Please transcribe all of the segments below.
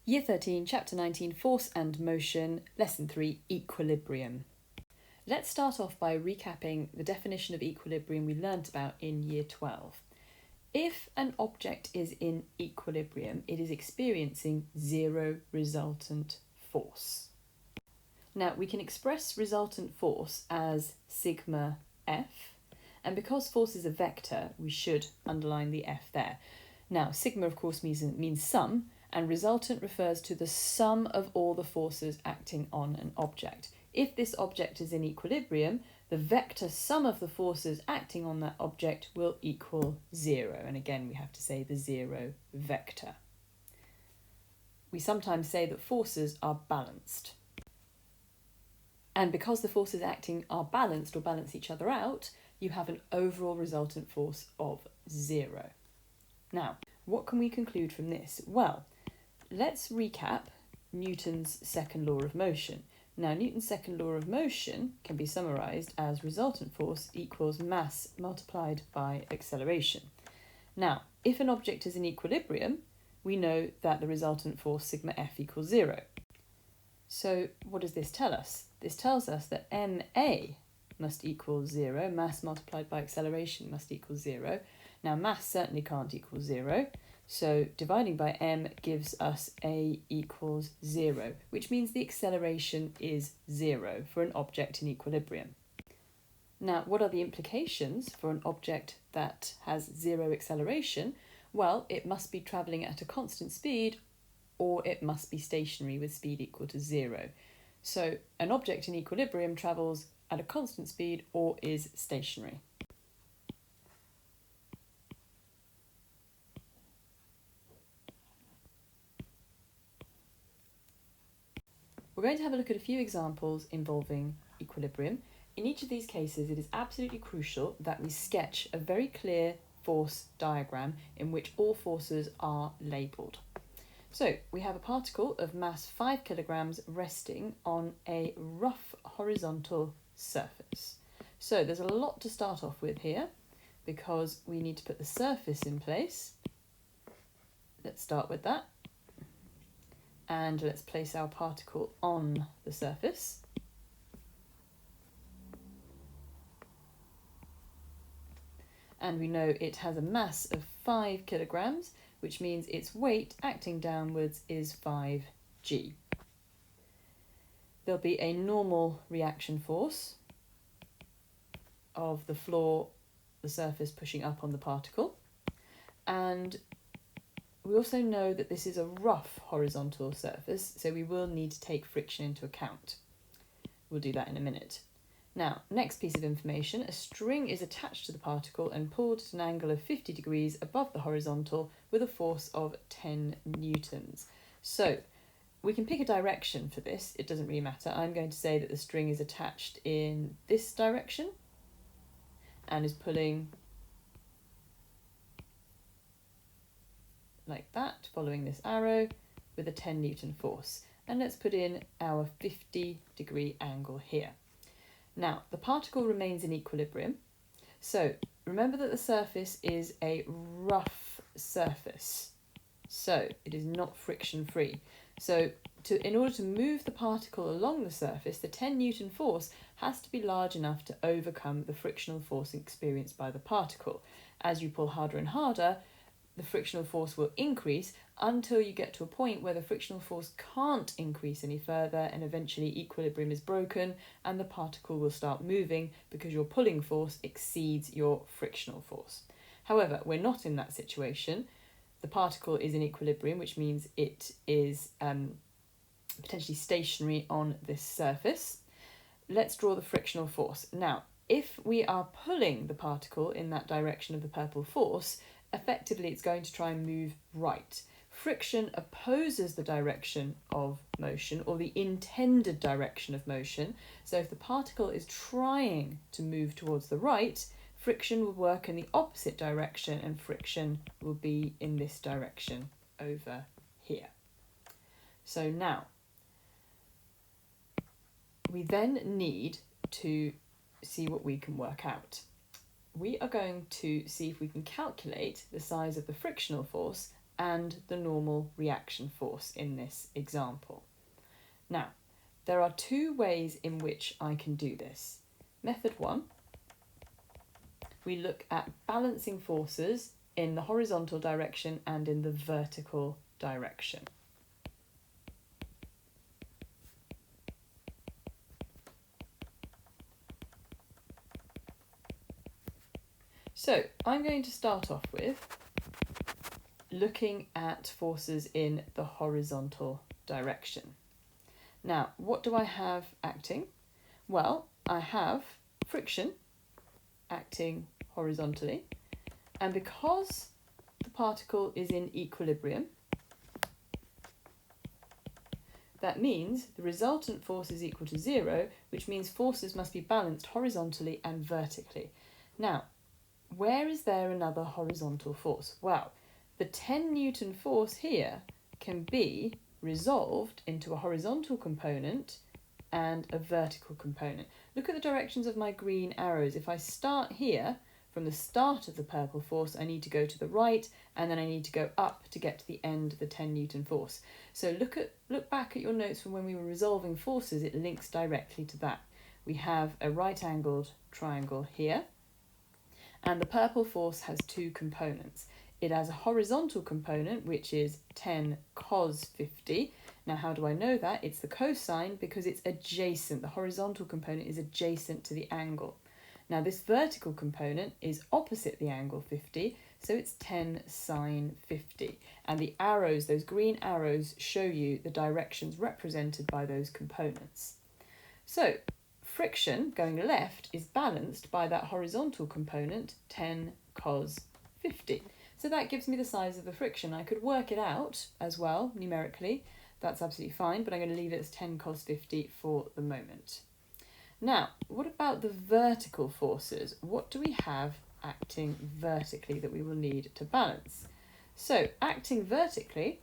Year 13, Chapter 19, Force and Motion, Lesson 3, Equilibrium. Let's start off by recapping the definition of equilibrium we learnt about in Year 12. If an object is in equilibrium, it is experiencing zero resultant force. Now, we can express resultant force as sigma F, and because force is a vector, we should underline the F there. Now, sigma, of course, means sum, and resultant refers to the sum of all the forces acting on an object. If this object is in equilibrium, the vector sum of the forces acting on that object will equal zero. And again, we have to say the zero vector. We sometimes say that forces are balanced. And because the forces acting are balanced or balance each other out, you have an overall resultant force of zero. Now, what can we conclude from this? Well, let's recap Newton's second law of motion. Now, Newton's second law of motion can be summarised as resultant force equals mass multiplied by acceleration. Now, if an object is in equilibrium, we know that the resultant force sigma F equals zero. So what does this tell us? This tells us that ma must equal zero, mass multiplied by acceleration must equal zero. Now, mass certainly can't equal zero, so dividing by m gives us a equals zero, which means the acceleration is zero for an object in equilibrium. Now, what are the implications for an object that has zero acceleration? Well, it must be travelling at a constant speed, or it must be stationary with speed equal to zero. So an object in equilibrium travels at a constant speed or is stationary. We're going to have a look at a few examples involving equilibrium. In each of these cases, it is absolutely crucial that we sketch a very clear force diagram in which all forces are labelled. So we have a particle of mass 5 kilograms resting on a rough horizontal surface. So there's a lot to start off with here because we need to put the surface in place. Let's start with that. And let's place our particle on the surface. And we know it has a mass of 5 kilograms, which means its weight acting downwards is 5g. There'll be a normal reaction force of the floor, the surface pushing up on the particle. And we also know that this is a rough horizontal surface, so we will need to take friction into account. We'll do that in a minute. Now, next piece of information, a string is attached to the particle and pulled at an angle of 50 degrees above the horizontal with a force of 10 newtons. So we can pick a direction for this, it doesn't really matter. I'm going to say that the string is attached in this direction and is pulling like that, following this arrow with a 10 Newton force. And let's put in our 50-degree angle here. Now, the particle remains in equilibrium. So remember that the surface is a rough surface. So it is not friction-free. So in order to move the particle along the surface, the 10 Newton force has to be large enough to overcome the frictional force experienced by the particle. As you pull harder and harder, the frictional force will increase until you get to a point where the frictional force can't increase any further and eventually equilibrium is broken and the particle will start moving because your pulling force exceeds your frictional force. However, we're not in that situation. The particle is in equilibrium, which means it is potentially stationary on this surface. Let's draw the frictional force. Now, if we are pulling the particle in that direction of the purple force, effectively it's going to try and move right. Friction opposes the direction of motion or the intended direction of motion. So if the particle is trying to move towards the right, friction will work in the opposite direction and friction will be in this direction over here. So now, we then need to see what we can work out. We are going to see if we can calculate the size of the frictional force and the normal reaction force in this example. Now, there are two ways in which I can do this. Method 1, we look at balancing forces in the horizontal direction and in the vertical direction. So I'm going to start off with looking at forces in the horizontal direction. Now, what do I have acting? Well, I have friction acting horizontally, and because the particle is in equilibrium, that means the resultant force is equal to 0, which means forces must be balanced horizontally and vertically. Now, where is there another horizontal force? Well, the 10 Newton force here can be resolved into a horizontal component and a vertical component. Look at the directions of my green arrows. If I start here, from the start of the purple force, I need to go to the right, and then I need to go up to get to the end of the 10 Newton force. So look back at your notes from when we were resolving forces, it links directly to that. We have a right-angled triangle here, and the purple force has two components. It has a horizontal component, which is 10 cos 50. Now, how do I know that? It's the cosine because it's adjacent. The horizontal component is adjacent to the angle. Now, this vertical component is opposite the angle 50, so it's 10 sine 50. And the arrows, those green arrows, show you the directions represented by those components. So, friction, going left, is balanced by that horizontal component, 10 cos 50. So that gives me the size of the friction. I could work it out as well, numerically. That's absolutely fine, but I'm going to leave it as 10 cos 50 for the moment. Now, what about the vertical forces? What do we have acting vertically that we will need to balance? So, acting vertically,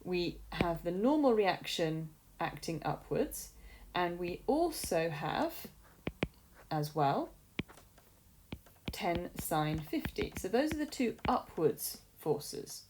we have the normal reaction acting upwards, and we also have, as well, 10 sine 50. So those are the two upwards forces.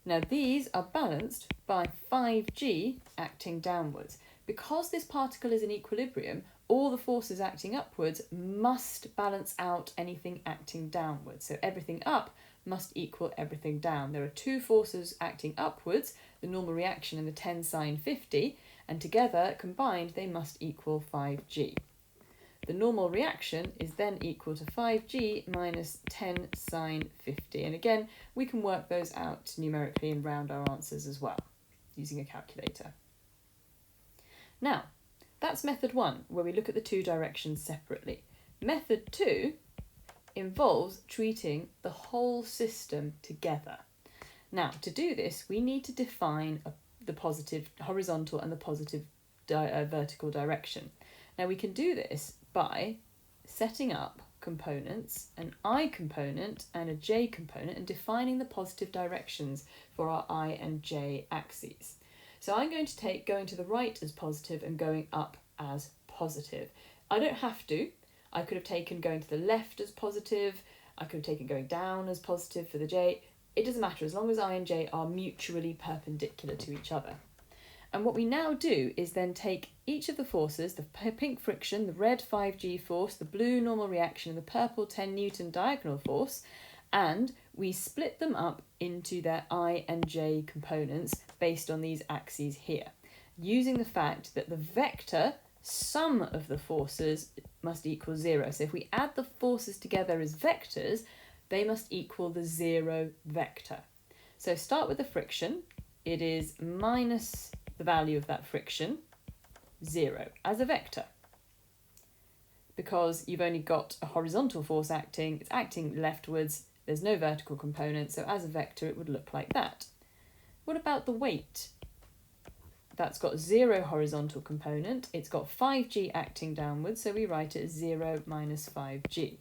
Now these are balanced by 5g acting downwards. Because this particle is in equilibrium, all the forces acting upwards must balance out anything acting downwards. So everything up must equal everything down. There are two forces acting upwards, the normal reaction and the 10 sine 50, and together, combined, they must equal 5g. The normal reaction is then equal to 5g minus 10 sine 50. And again, we can work those out numerically and round our answers as well, using a calculator. Now, that's method 1, where we look at the two directions separately. Method 2 involves treating the whole system together. Now, to do this, we need to define the positive horizontal and the positive vertical direction. Now, we can do this by setting up components, an I component and a j component, and defining the positive directions for our I and j axes. So I'm going to take going to the right as positive and going up as positive. I don't have to. I could have taken going to the left as positive. I could have taken going down as positive for the j. It doesn't matter as long as I and j are mutually perpendicular to each other. And what we now do is then take each of the forces, the pink friction, the red 5g force, the blue normal reaction, and the purple 10 Newton diagonal force, and we split them up into their I and j components based on these axes here, using the fact that the vector sum of the forces must equal 0. So if we add the forces together as vectors, they must equal the 0 vector. So start with the friction. It is minus the value of that friction, 0, as a vector. Because you've only got a horizontal force acting, it's acting leftwards, there's no vertical component, so as a vector it would look like that. What about the weight? That's got 0 horizontal component, it's got 5g acting downwards, so we write it as 0 minus 5g.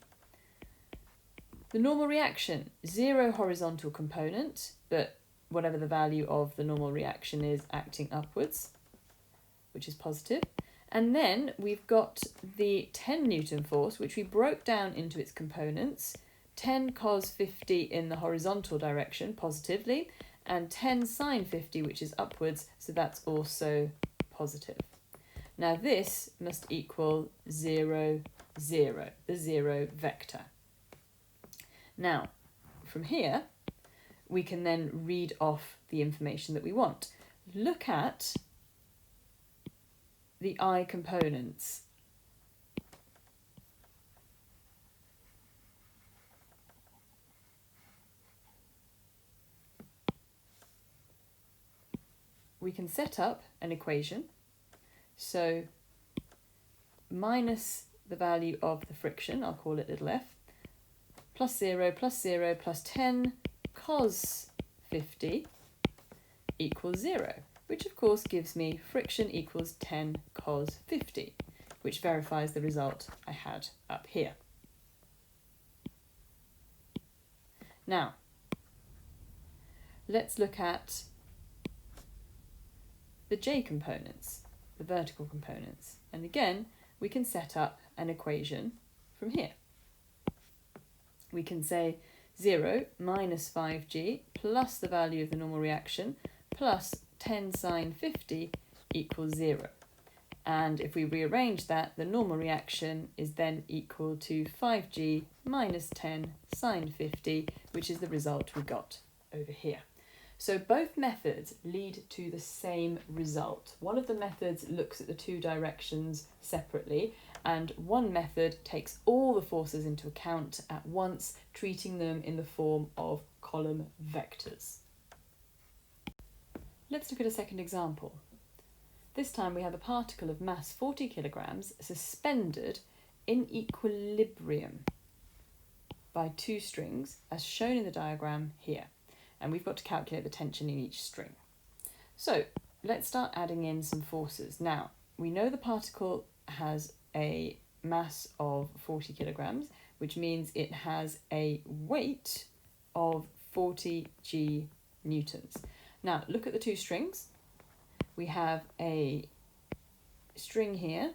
The normal reaction, 0 horizontal component, but whatever the value of the normal reaction is acting upwards, which is positive. And then we've got the 10 Newton force, which we broke down into its components, 10 cos 50 in the horizontal direction, positively, and 10 sine 50, which is upwards, so that's also positive. Now this must equal 0, 0, the 0 vector. Now, from here, we can then read off the information that we want. Look at the I components. We can set up an equation. So minus the value of the friction, I'll call it little f, plus 0 plus 10 cos 50 equals 0, which of course gives me friction equals 10 cos 50, which verifies the result I had up here. Now, let's look at the j components, the vertical components. And again, we can set up an equation from here. We can say 0 minus 5g plus the value of the normal reaction plus 10 sine 50 equals 0. And if we rearrange that, the normal reaction is then equal to 5g minus 10 sine 50, which is the result we got over here. So both methods lead to the same result. One of the methods looks at the two directions separately, and one method takes all the forces into account at once, treating them in the form of column vectors. Let's look at a second example. This time we have a particle of mass 40 kilograms suspended in equilibrium by two strings, as shown in the diagram here. And we've got to calculate the tension in each string. So let's start adding in some forces. Now, we know the particle has a mass of 40 kilograms, which means it has a weight of 40 g newtons. Now, look at the two strings. We have a string here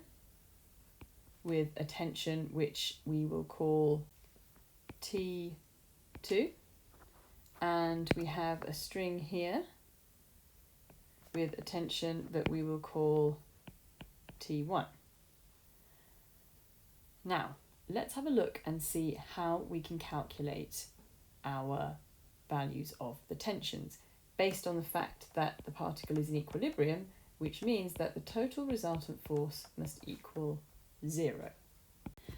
with a tension which we will call T2, and we have a string here with a tension that we will call T1. Now, let's have a look and see how we can calculate our values of the tensions based on the fact that the particle is in equilibrium, which means that the total resultant force must equal 0.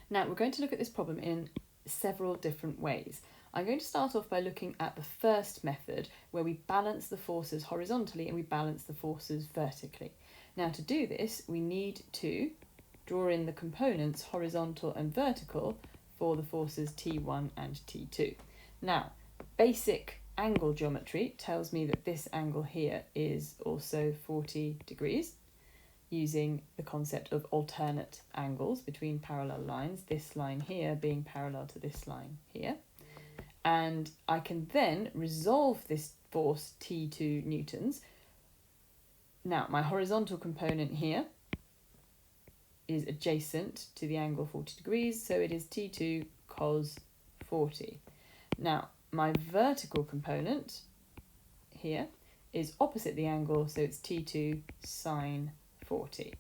Now, we're going to look at this problem in several different ways. I'm going to start off by looking at the first method, where we balance the forces horizontally and we balance the forces vertically. Now, to do this, we need to draw in the components horizontal and vertical for the forces T1 and T2. Now, basic angle geometry tells me that this angle here is also 40 degrees, using the concept of alternate angles between parallel lines, this line here being parallel to this line here. And I can then resolve this force T2 newtons. Now, my horizontal component here is adjacent to the angle 40 degrees, so it is T2 cos 40. Now, my vertical component here is opposite the angle, so it's T2 sine 40,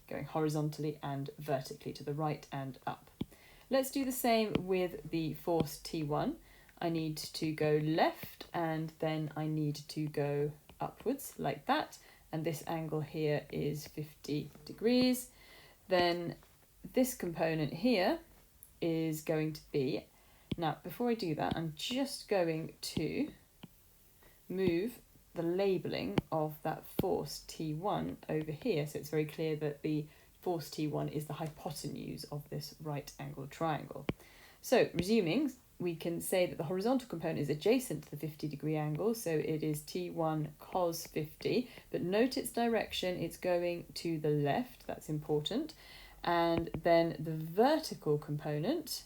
going horizontally and vertically to the right and up. Let's do the same with the force T1. I need to go left and then I need to go upwards like that, and this angle here is 50 degrees. Then this component here is going to be, now before I do that, I'm just going to move the labelling of that force T1 over here, so it's very clear that the force T1 is the hypotenuse of this right angled triangle. So resuming, we can say that the horizontal component is adjacent to the 50 degree angle, so it is T1 cos 50, but note its direction, it's going to the left, that's important. And then the vertical component,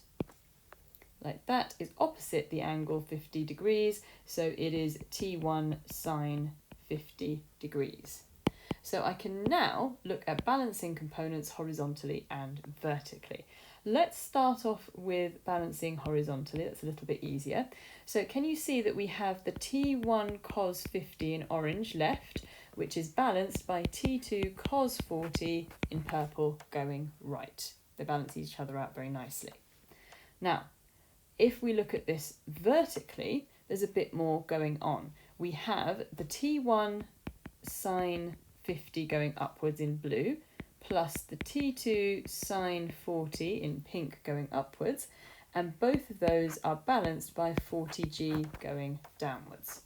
like that, is opposite the angle 50 degrees, so it is T1 sine 50 degrees. So I can now look at balancing components horizontally and vertically. Let's start off with balancing horizontally. That's a little bit easier. So can you see that we have the T1 cos 50 in orange left, which is balanced by T2 cos 40 in purple going right. They balance each other out very nicely. Now, if we look at this vertically, there's a bit more going on. We have the T1 sine 50 going upwards in blue, plus the T2 sine 40 in pink going upwards, and both of those are balanced by 40g going downwards.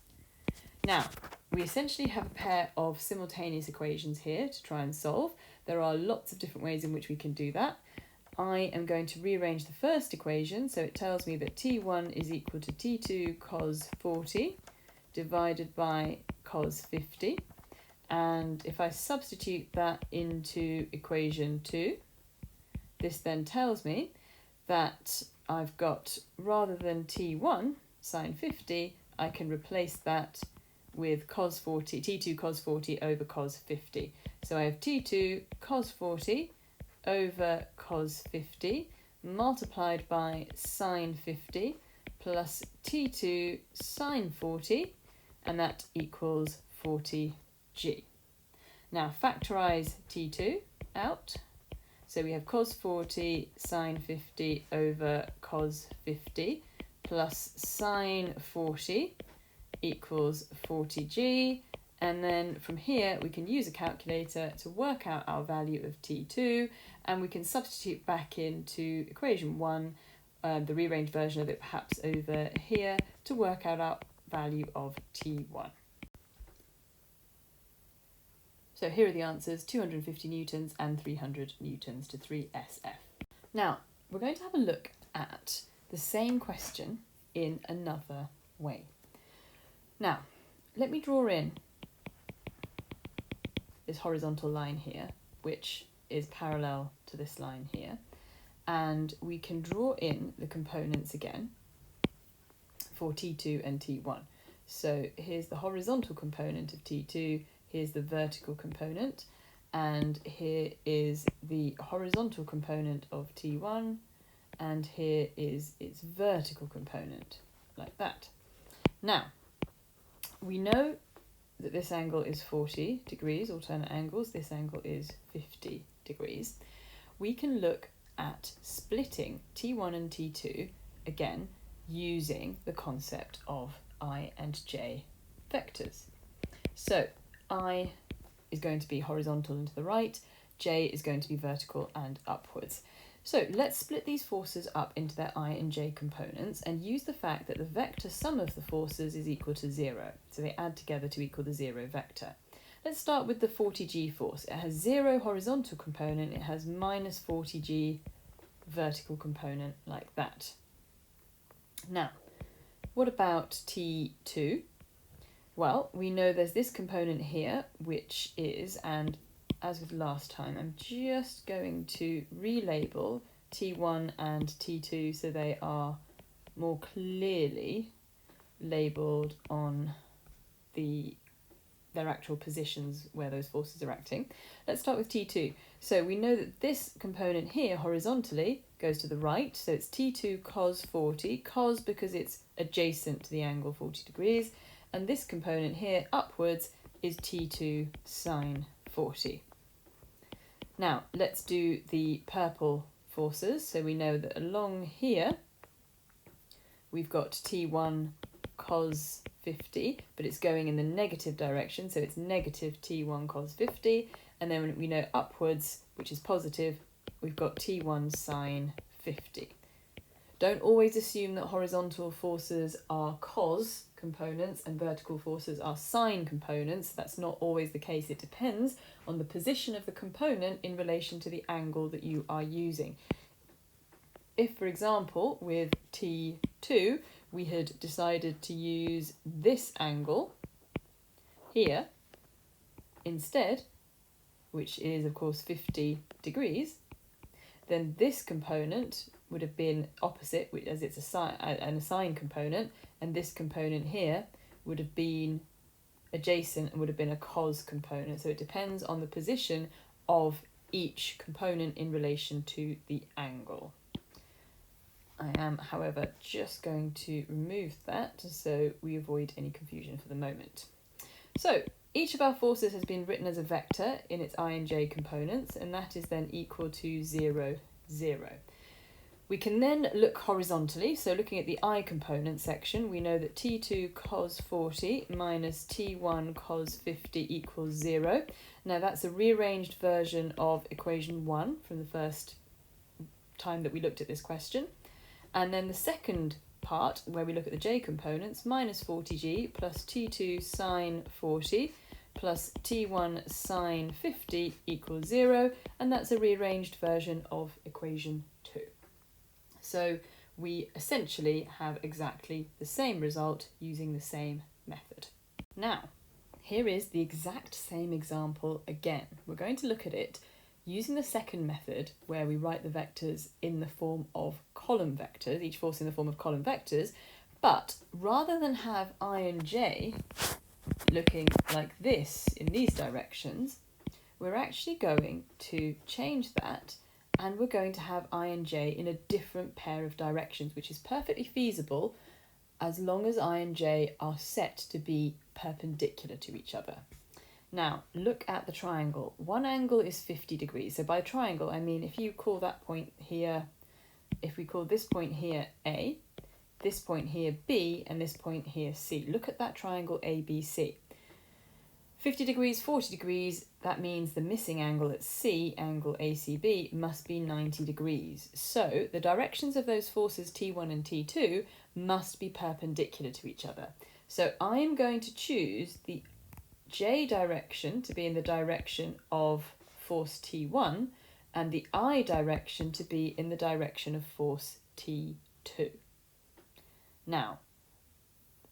Now, we essentially have a pair of simultaneous equations here to try and solve. There are lots of different ways in which we can do that. I am going to rearrange the first equation, so it tells me that T1 is equal to T2 cos 40 divided by cos 50. And if I substitute that into equation 2, this then tells me that I've got, rather than T1 sine 50, I can replace that with cos 40, T2 cos 40 over cos 50. So I have T2 cos 40 over cos 50 multiplied by sine 50 plus T2 sine 40, and that equals 40g. Now factorise T2 out. So we have cos 40 sine 50 over cos 50 plus sine 40 equals 40g. And then from here we can use a calculator to work out our value of T2, and we can substitute back into equation 1, the rearranged version of it perhaps over here, to work out our value of T1. So here are the answers: 250 newtons and 300 newtons to 3SF. Now, we're going to have a look at the same question in another way. Now, let me draw in this horizontal line here, which is parallel to this line here, and we can draw in the components again for T2 and T1. So here's the horizontal component of T2, here's the vertical component, and here is the horizontal component of T1, and here is its vertical component, like that. Now, we know that this angle is 40 degrees, alternate angles, this angle is 50 degrees. We can look at splitting T1 and T2, again, using the concept of I and j vectors. So I is going to be horizontal and to the right, j is going to be vertical and upwards. So let's split these forces up into their I and j components and use the fact that the vector sum of the forces is equal to 0. So they add together to equal the 0 vector. Let's start with the 40g force. It has 0 horizontal component, it has minus 40g vertical component, like that. Now, what about T2? Well, we know there's this component here, which is, and as with last time, I'm just going to relabel T1 and T2 so they are more clearly labelled on their actual positions where those forces are acting. Let's start with T2. So we know that this component here horizontally goes to the right, so it's T2 cos 40, cos because it's adjacent to the angle 40 degrees, and this component here upwards is T2 sine 40. Now let's do the purple forces. So we know that along here we've got T1 cos 50, but it's going in the negative direction, so it's negative T1 cos 50, and then we know upwards, which is positive, we've got T1 sine 50. Don't always assume that horizontal forces are cos components and vertical forces are sine components. That's not always the case. It depends on the position of the component in relation to the angle that you are using. If, for example, with T2, we had decided to use this angle here instead, which is of course 50 degrees, then this component would have been opposite, as it's a sine component, and this component here would have been adjacent and would have been a cos component. So it depends on the position of each component in relation to the angle. I am, however, just going to remove that so we avoid any confusion for the moment. So each of our forces has been written as a vector in its I and j components, and that is then equal to 0, 0. We can then look horizontally, so looking at the I component section, we know that T2 cos 40 minus T1 cos 50 equals 0. Now that's a rearranged version of equation 1 from the first time that we looked at this question. And then the second part, where we look at the j components, minus 40g plus T2 sine 40 plus T1 sine 50 equals 0, and that's a rearranged version of equation 2. So we essentially have exactly the same result using the same method. Now, here is the exact same example again. We're going to look at it using the second method, where we write the vectors in the form of column vectors, each force in the form of column vectors, but rather than have I and j looking like this in these directions, we're actually going to change that, and we're going to have I and j in a different pair of directions, which is perfectly feasible as long as I and j are set to be perpendicular to each other. Now, look at the triangle. One angle is 50 degrees. So by triangle, I mean if you call that point here, if we call this point here A, this point here B, and this point here C. Look at that triangle ABC. 50 degrees, 40 degrees, that means the missing angle at C, angle ACB, must be 90 degrees. So the directions of those forces T1 and T2 must be perpendicular to each other. So I'm going to choose the j direction to be in the direction of force T1 and the I direction to be in the direction of force T2. Now,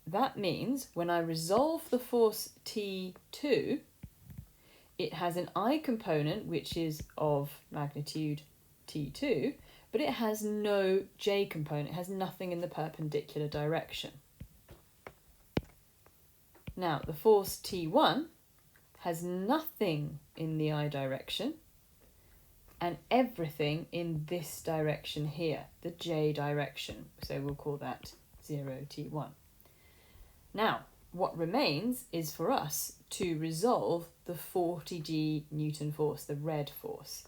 that means when I resolve the force T2, it has an I component which is of magnitude T2, but it has no j component, it has nothing in the perpendicular direction. Now, the force T1 has nothing in the I direction and everything in this direction here, the j direction. So we'll call that 0, T1. Now, what remains is for us to resolve the 40g Newton force, the red force.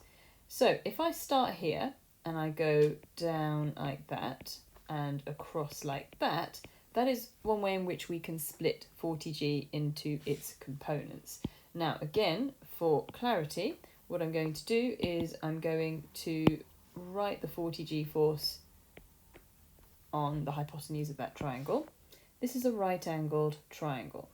So if I start here and I go down like that and across like that, that is one way in which we can split 40g into its components. Now, again, for clarity, what I'm going to do is I'm going to write the 40g force on the hypotenuse of that triangle. This is a right-angled triangle.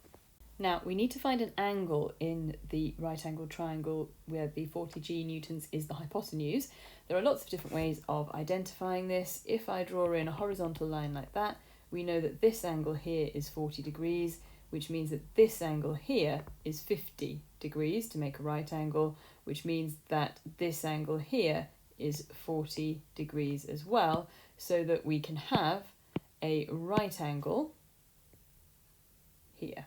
Now, we need to find an angle in the right-angled triangle where the 40g newtons is the hypotenuse. There are lots of different ways of identifying this. If I draw in a horizontal line like that, we know that this angle here is 40 degrees, which means that this angle here is 50 degrees to make a right angle, which means that this angle here is 40 degrees as well, so that we can have a right angle here.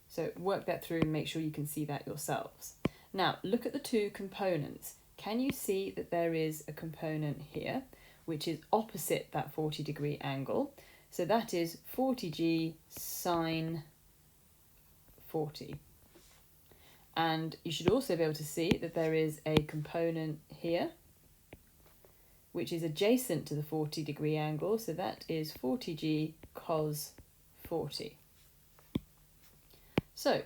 So work that through and make sure you can see that yourselves. Now, look at the two components. Can you see that there is a component here which is opposite that 40 degree angle? So that is 40g sine 40. And you should also be able to see that there is a component here which is adjacent to the 40 degree angle, so that is 40g cos 40. So,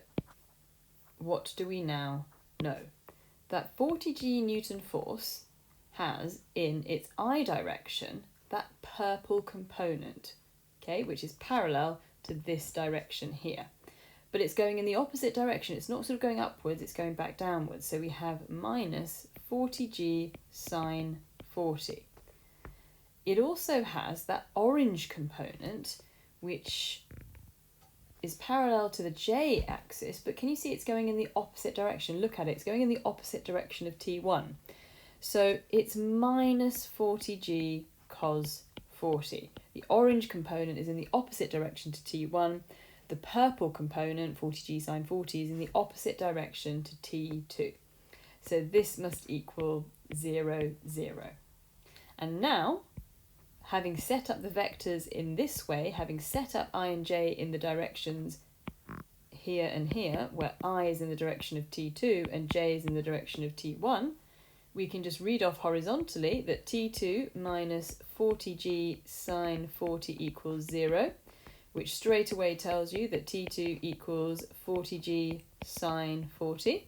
what do we now know? That 40g Newton force has in its I direction that purple component, okay, which is parallel to this direction here. But it's going in the opposite direction. It's not sort of going upwards, it's going back downwards. So we have minus 40g sine 40. It also has that orange component, which is parallel to the j-axis, but can you see it's going in the opposite direction? Look at it, it's going in the opposite direction of T1. So it's minus 40g cos 40. The orange component is in the opposite direction to T1. The purple component, 40g sine 40, is in the opposite direction to T2. So this must equal 0, 0. And now, having set up the vectors in this way, having set up I and j in the directions here and here, where I is in the direction of t2 and j is in the direction of t1, we can just read off horizontally that t2 minus 40g sine 40 equals 0, which straight away tells you that t2 equals 40g sine 40.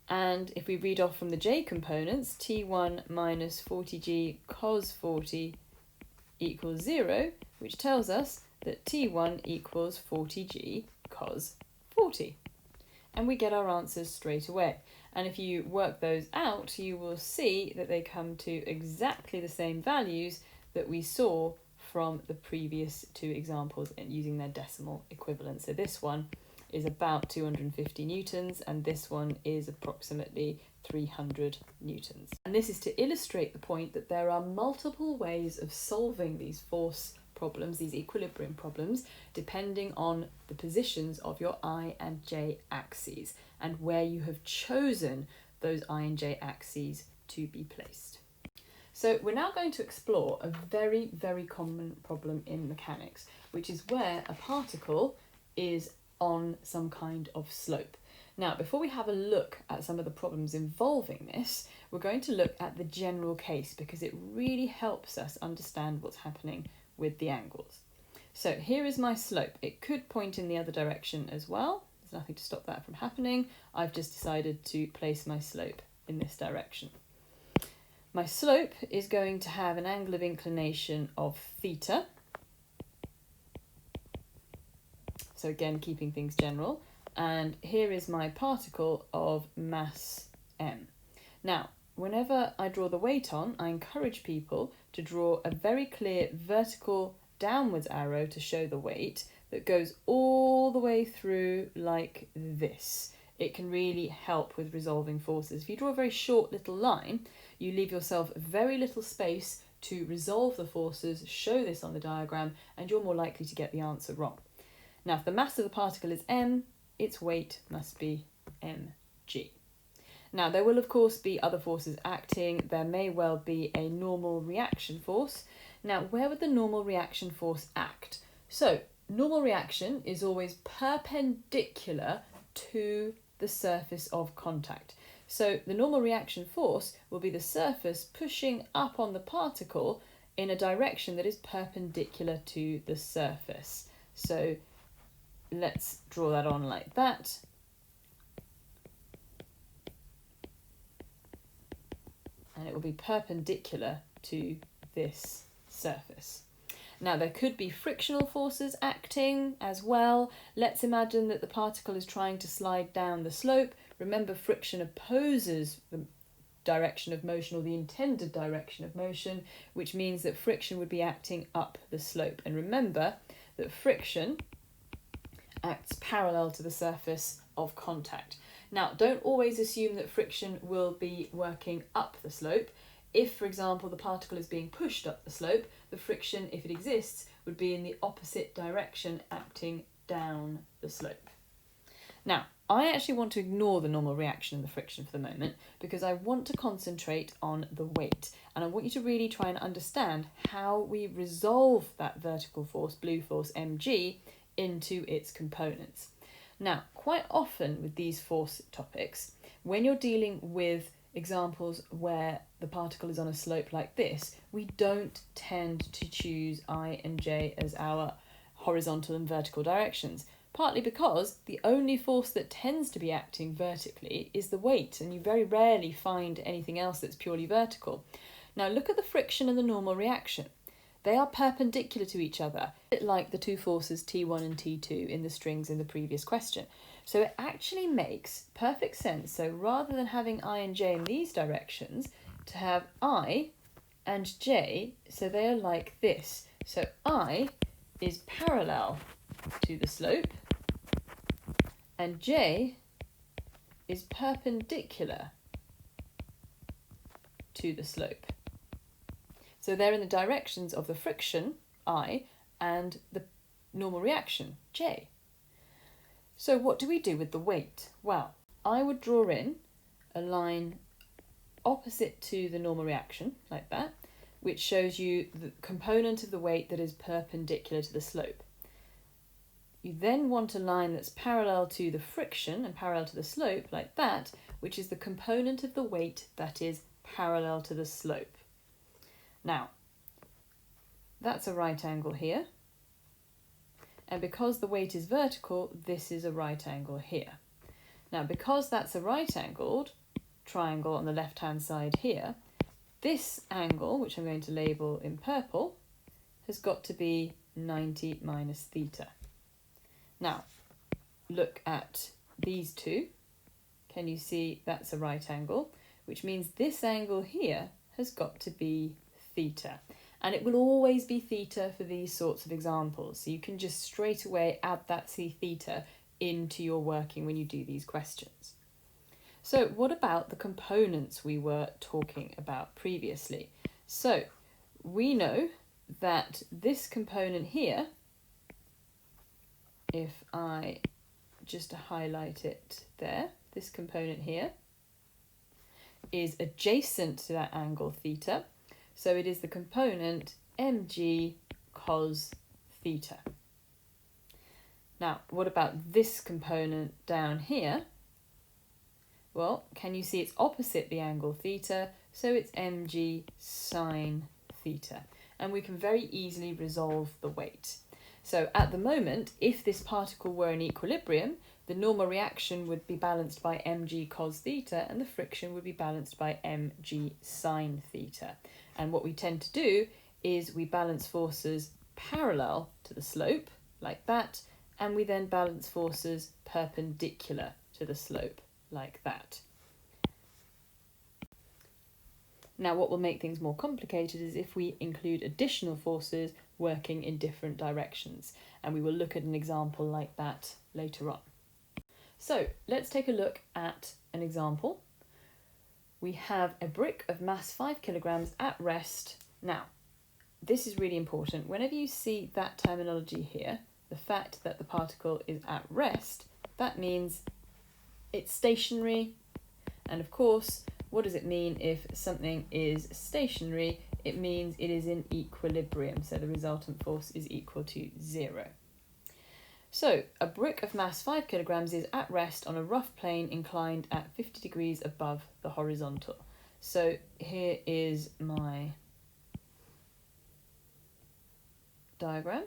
And if we read off from the j components, t1 minus 40g cos 40 equals 0, which tells us that t1 equals 40g cos 40. And we get our answers straight away. And if you work those out, you will see that they come to exactly the same values that we saw from the previous two examples and using their decimal equivalent. So this one is about 250 newtons and this one is approximately 300 newtons. And this is to illustrate the point that there are multiple ways of solving these force problems, these equilibrium problems, depending on the positions of your I and j axes and where you have chosen those I and j axes to be placed. So we're now going to explore a very, very common problem in mechanics, which is where a particle is on some kind of slope. Now, before we have a look at some of the problems involving this, we're going to look at the general case because it really helps us understand what's happening with the angles. So here is my slope. It could point in the other direction as well. There's nothing to stop that from happening. I've just decided to place my slope in this direction. My slope is going to have an angle of inclination of theta. So again, keeping things general. And here is my particle of mass m. Now, whenever I draw the weight on, I encourage people to draw a very clear vertical downwards arrow to show the weight that goes all the way through like this. It can really help with resolving forces. If you draw a very short little line, you leave yourself very little space to resolve the forces, show this on the diagram, and you're more likely to get the answer wrong. Now, if the mass of the particle is m, its weight must be mg. Now, there will of course be other forces acting. There may well be a normal reaction force. Now, where would the normal reaction force act? So, normal reaction is always perpendicular to the surface of contact. So, the normal reaction force will be the surface pushing up on the particle in a direction that is perpendicular to the surface. So, let's draw that on like that. And it will be perpendicular to this surface. Now, there could be frictional forces acting as well. Let's imagine that the particle is trying to slide down the slope. Remember, friction opposes the direction of motion or the intended direction of motion, which means that friction would be acting up the slope. And remember that friction acts parallel to the surface of contact. Now, don't always assume that friction will be working up the slope. If, for example, the particle is being pushed up the slope, the friction, if it exists, would be in the opposite direction, acting down the slope. Now, I actually want to ignore the normal reaction and the friction for the moment because I want to concentrate on the weight. And I want you to really try and understand how we resolve that vertical force, blue force, mg, into its components. Now, quite often with these force topics, when you're dealing with examples where the particle is on a slope like this, we don't tend to choose I and j as our horizontal and vertical directions, partly because the only force that tends to be acting vertically is the weight, and you very rarely find anything else that's purely vertical. Now, look at the friction and the normal reaction. They are perpendicular to each other, a bit like the two forces T1 and T2 in the strings in the previous question. So it actually makes perfect sense. So rather than having I and j in these directions, to have I and j, so they are like this. So I is parallel to the slope and j is perpendicular to the slope. So they're in the directions of the friction, I, and the normal reaction, j. So what do we do with the weight? Well, I would draw in a line opposite to the normal reaction, like that, which shows you the component of the weight that is perpendicular to the slope. You then want a line that's parallel to the friction and parallel to the slope, like that, which is the component of the weight that is parallel to the slope. Now, that's a right angle here. And because the weight is vertical, this is a right angle here. Now, because that's a right-angled triangle on the left-hand side here, this angle, which I'm going to label in purple, has got to be 90 minus theta. Now, look at these two. Can you see that's a right angle? Which means this angle here has got to be theta. And it will always be theta for these sorts of examples. So you can just straight away add that theta into your working when you do these questions. So what about the components we were talking about previously? So we know that this component here, if I just highlight it there, this component here is adjacent to that angle theta. So it is the component mg cos theta. Now, what about this component down here? Well, can you see it's opposite the angle theta, so it's mg sine theta. And we can very easily resolve the weight. So at the moment, if this particle were in equilibrium, the normal reaction would be balanced by mg cos theta and the friction would be balanced by mg sine theta. And what we tend to do is we balance forces parallel to the slope, like that, and we then balance forces perpendicular to the slope, like that. Now, what will make things more complicated is if we include additional forces working in different directions, and we will look at an example like that later on. So, let's take a look at an example. We have a brick of mass 5 kilograms at rest. Now, this is really important. Whenever you see that terminology here, the fact that the particle is at rest, that means it's stationary. And of course, what does it mean if something is stationary? It means it is in equilibrium, so the resultant force is equal to 0. So, a brick of mass 5 kilograms is at rest on a rough plane inclined at 50 degrees above the horizontal. So, here is my diagram.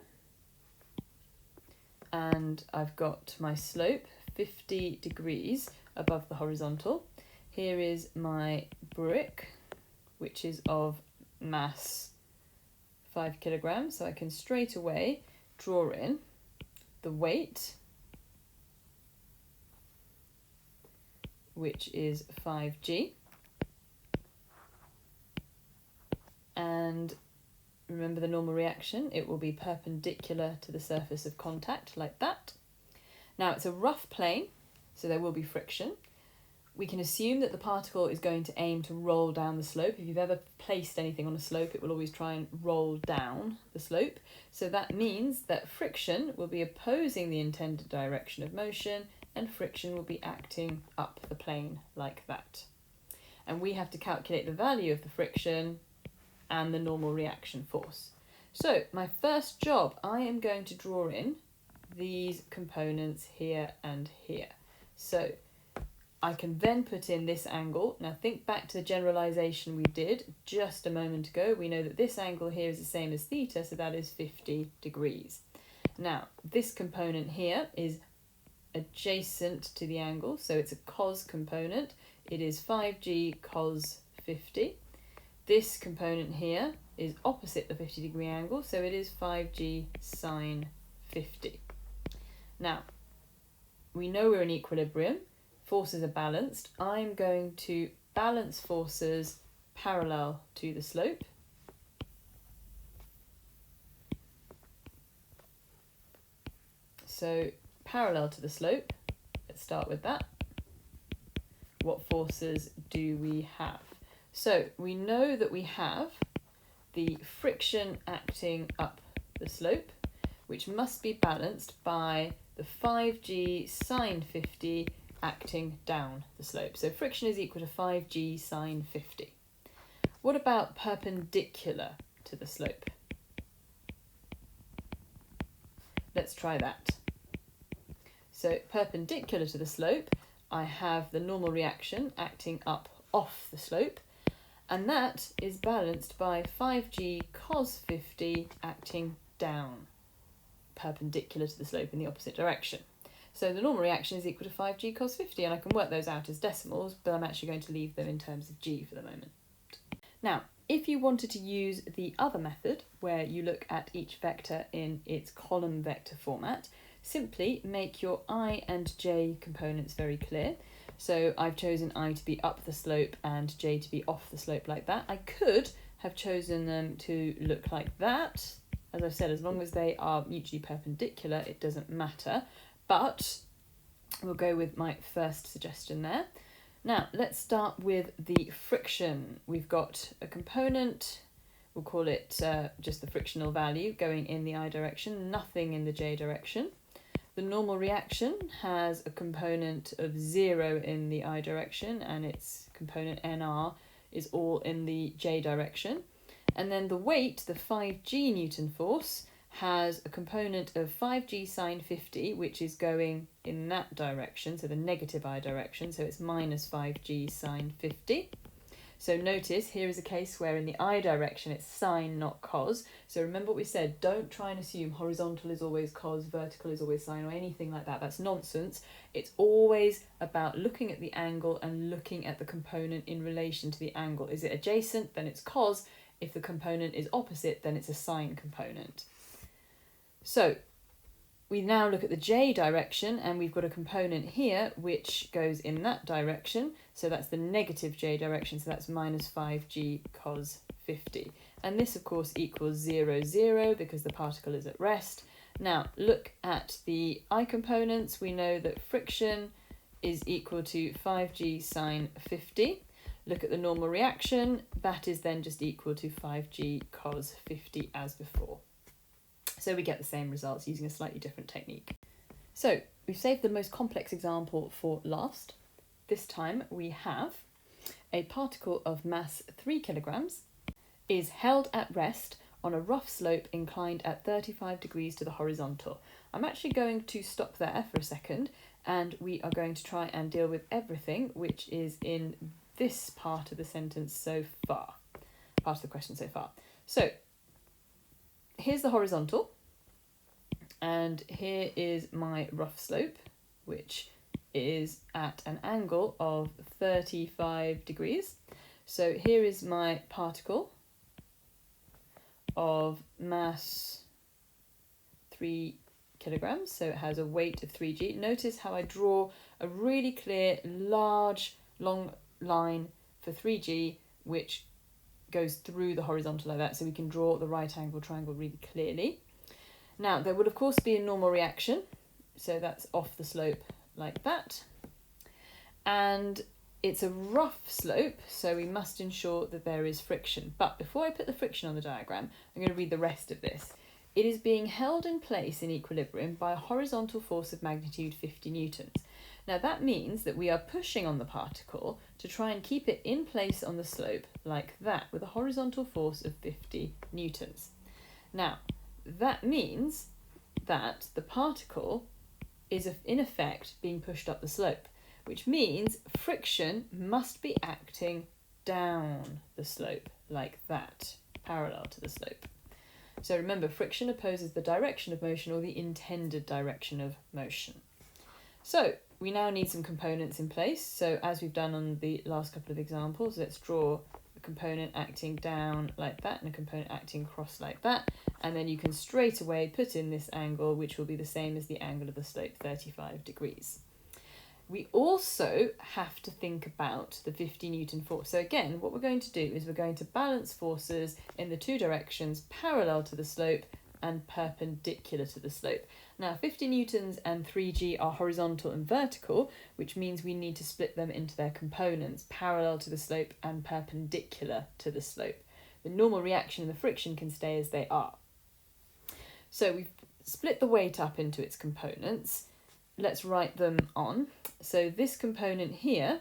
And I've got my slope 50 degrees above the horizontal. Here is my brick, which is of mass 5 kilograms. So I can straight away draw in the weight, which is 5g. And remember the normal reaction, it will be perpendicular to the surface of contact, like that. Now it's a rough plane, so there will be friction. We can assume that the particle is going to aim to roll down the slope. If you've ever placed anything on a slope, it will always try and roll down the slope. So that means that friction will be opposing the intended direction of motion, and friction will be acting up the plane like that. And we have to calculate the value of the friction and the normal reaction force. So my first job, I am going to draw in these components here and here. So I can then put in this angle. Now think back to the generalization we did just a moment ago. We know that this angle here is the same as theta, so that is 50 degrees. Now this component here is adjacent to the angle, so it's a cos component. It is 5g cos 50. This component here is opposite the 50 degree angle, so it is 5g sine 50. Now, we know we're in equilibrium, forces are balanced. I'm going to balance forces parallel to the slope. So, parallel to the slope, let's start with that. What forces do we have? So, we know that we have the friction acting up the slope, which must be balanced by the 5g sine 50 acting down the slope. So friction is equal to 5g sine 50. What about perpendicular to the slope? Let's try that. So perpendicular to the slope, I have the normal reaction acting up off the slope, and that is balanced by 5g cos 50 acting down, perpendicular to the slope in the opposite direction. So the normal reaction is equal to 5g cos 50, and I can work those out as decimals, but I'm actually going to leave them in terms of g for the moment. Now, if you wanted to use the other method, where you look at each vector in its column vector format, simply make your I and j components very clear. So I've chosen I to be up the slope and j to be off the slope like that. I could have chosen them to look like that. As I've said, as long as they are mutually perpendicular, it doesn't matter. But we'll go with my first suggestion there. Now, let's start with the friction. We've got a component, we'll call it just the frictional value going in the I direction, nothing in the j direction. The normal reaction has a component of 0 in the I direction, and its component nr is all in the j direction. And then the weight, the 5g Newton force, has a component of 5g sine 50, which is going in that direction, so the negative I direction, so it's minus 5g sine 50. So notice here is a case where in the I direction it's sine, not cos. So remember what we said, don't try and assume horizontal is always cos, vertical is always sine, or anything like that. That's nonsense. It's always about looking at the angle and looking at the component in relation to the angle. Is it adjacent? Then it's cos. If the component is opposite, then it's a sine component. So we now look at the j direction, and we've got a component here which goes in that direction. So that's the negative j direction, so that's minus 5g cos 50. And this, of course, equals 0, 0, because the particle is at rest. Now, look at the I components. We know that friction is equal to 5g sine 50. Look at the normal reaction. That is then just equal to 5g cos 50 as before. So we get the same results using a slightly different technique. So we've saved the most complex example for last. This time we have a particle of mass 3 kilograms is held at rest on a rough slope inclined at 35 degrees to the horizontal. I'm actually going to stop there for a second, and we are going to try and deal with everything which is in this part of the sentence so far, part of the question so far. So here's the horizontal, and here is my rough slope, which is at an angle of 35 degrees. So here is my particle of mass 3 kilograms, so it has a weight of 3g. Notice how I draw a really clear, large, long line for 3g, which goes through the horizontal like that, so we can draw the right angle triangle really clearly. Now, there would of course be a normal reaction, so that's off the slope like that. And it's a rough slope, so we must ensure that there is friction. But before I put the friction on the diagram, I'm going to read the rest of this. It is being held in place in equilibrium by a horizontal force of magnitude 50 newtons. Now that means that we are pushing on the particle to try and keep it in place on the slope like that with a horizontal force of 50 newtons. Now that means that the particle is in effect being pushed up the slope, which means friction must be acting down the slope like that, parallel to the slope. So remember, friction opposes the direction of motion or the intended direction of motion. So we now need some components in place. So as we've done on the last couple of examples, let's draw a component acting down like that and a component acting across like that. And then you can straight away put in this angle, which will be the same as the angle of the slope, 35 degrees. We also have to think about the 50 Newton force. So again, what we're going to do is we're going to balance forces in the two directions parallel to the slope and perpendicular to the slope. Now 50 newtons and 3g are horizontal and vertical, which means we need to split them into their components, parallel to the slope and perpendicular to the slope. The normal reaction and the friction can stay as they are. So we've split the weight up into its components. Let's write them on. So this component here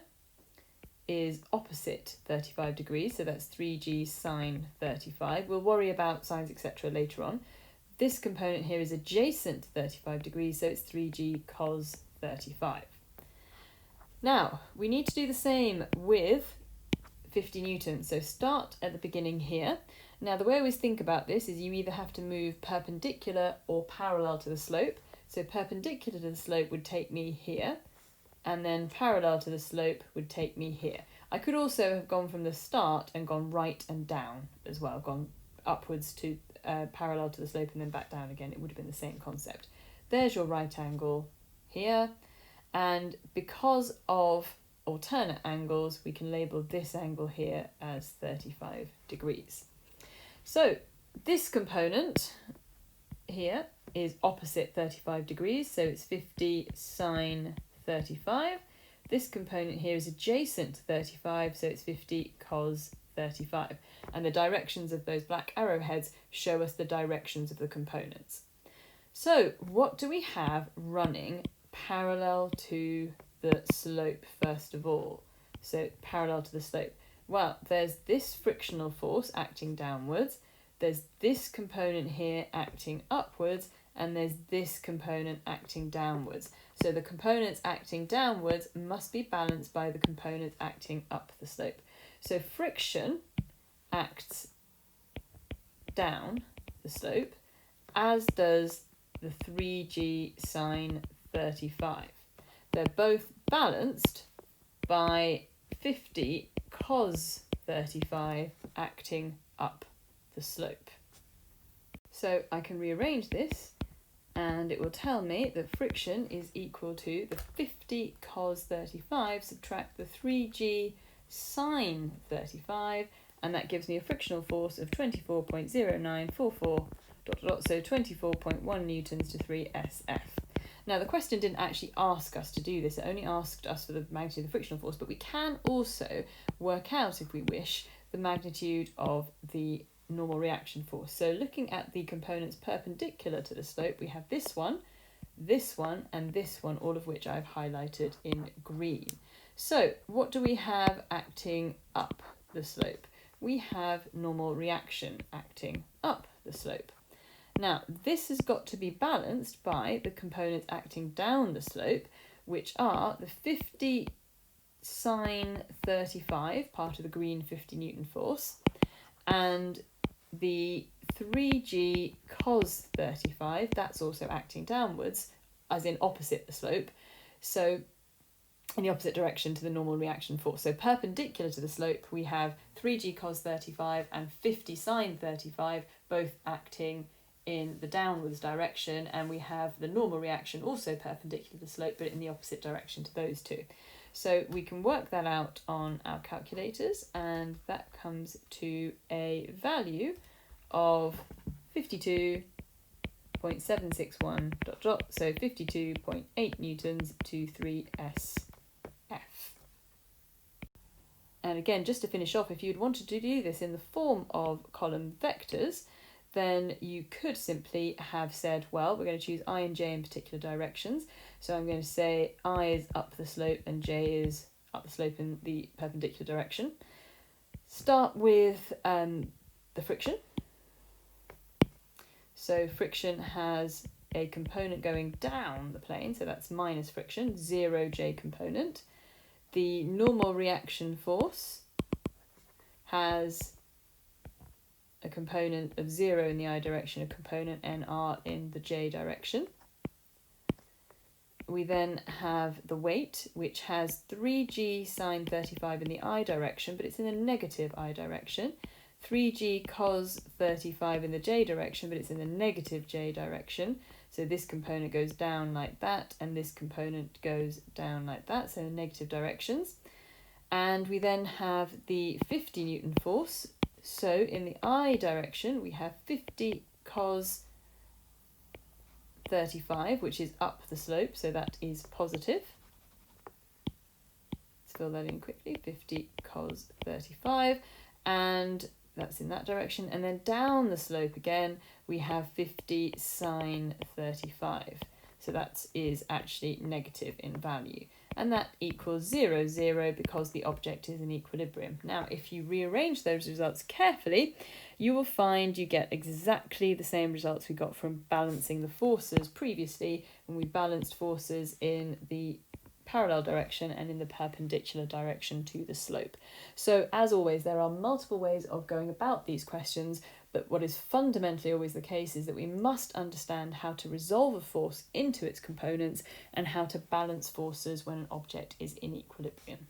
is opposite 35 degrees, so that's 3g sine 35. We'll worry about sines, etc. later on. This component here is adjacent to 35 degrees, so it's 3g cos 35. Now, we need to do the same with 50 newtons, so start at the beginning here. Now, the way I always think about this is you either have to move perpendicular or parallel to the slope. So perpendicular to the slope would take me here, and then parallel to the slope would take me here. I could also have gone from the start and gone right and down as well, gone upwards to parallel to the slope and then back down again. It would have been the same concept. There's your right angle here, and because of alternate angles, we can label this angle here as 35 degrees. So this component here is opposite 35 degrees, so it's 50 sine 35. This component here is adjacent to 35, so it's 50 cos 35. And the directions of those black arrowheads show us the directions of the components. So what do we have running parallel to the slope first of all? So parallel to the slope. Well, there's this frictional force acting downwards, there's this component here acting upwards, and there's this component acting downwards. So the components acting downwards must be balanced by the components acting up the slope. So friction acts down the slope, as does the 3g sine 35. They're both balanced by 50 cos 35 acting up the slope. So I can rearrange this, and it will tell me that friction is equal to the 50 cos 35 subtract the 3g sine 35, and that gives me a frictional force of 24.0944 ... so 24.1 newtons to 3 SF. Now the question didn't actually ask us to do this, it only asked us for the magnitude of the frictional force, but we can also work out, if we wish, the magnitude of the normal reaction force. So looking at the components perpendicular to the slope, we have this one, and this one, all of which I've highlighted in green. So what do we have acting up the slope? We have normal reaction acting up the slope. Now, this has got to be balanced by the components acting down the slope, which are the 50 sine 35, part of the green 50 Newton force, and the 3g cos 35, that's also acting downwards, as in opposite the slope, so in the opposite direction to the normal reaction force. So perpendicular to the slope, we have 3g cos 35 and 50 sine 35, both acting in the downwards direction, and we have the normal reaction also perpendicular to the slope, but in the opposite direction to those two. So we can work that out on our calculators, and that comes to a value of 52.761 ... so 52.8 newtons to 3 SF. And again, just to finish off, if you'd wanted to do this in the form of column vectors, then you could simply have said, well, we're going to choose I and j in particular directions. So I'm going to say I is up the slope and j is up the slope in the perpendicular direction. Start with the friction. So friction has a component going down the plane, so that's minus friction, 0j component. The normal reaction force has a component of 0 in the I direction, a component nr in the j direction. We then have the weight, which has 3g sine 35 in the I direction, but it's in a negative I direction. 3g cos 35 in the j direction, but it's in the negative j direction. So this component goes down like that, and this component goes down like that, so in negative directions. And we then have the 50 Newton force. So in the I direction, we have 50 cos 35, which is up the slope, so that is positive. Let's fill that in quickly, 50 cos 35, and that's in that direction. And then down the slope again, we have 50 sine 35. So So that is actually negative in value. And that equals 0, 0 because the object is in equilibrium. Now, if you rearrange those results carefully, you will find you get exactly the same results we got from balancing the forces previously when we balanced forces in the parallel direction and in the perpendicular direction to the slope. So as always, there are multiple ways of going about these questions, but what is fundamentally always the case is that we must understand how to resolve a force into its components and how to balance forces when an object is in equilibrium.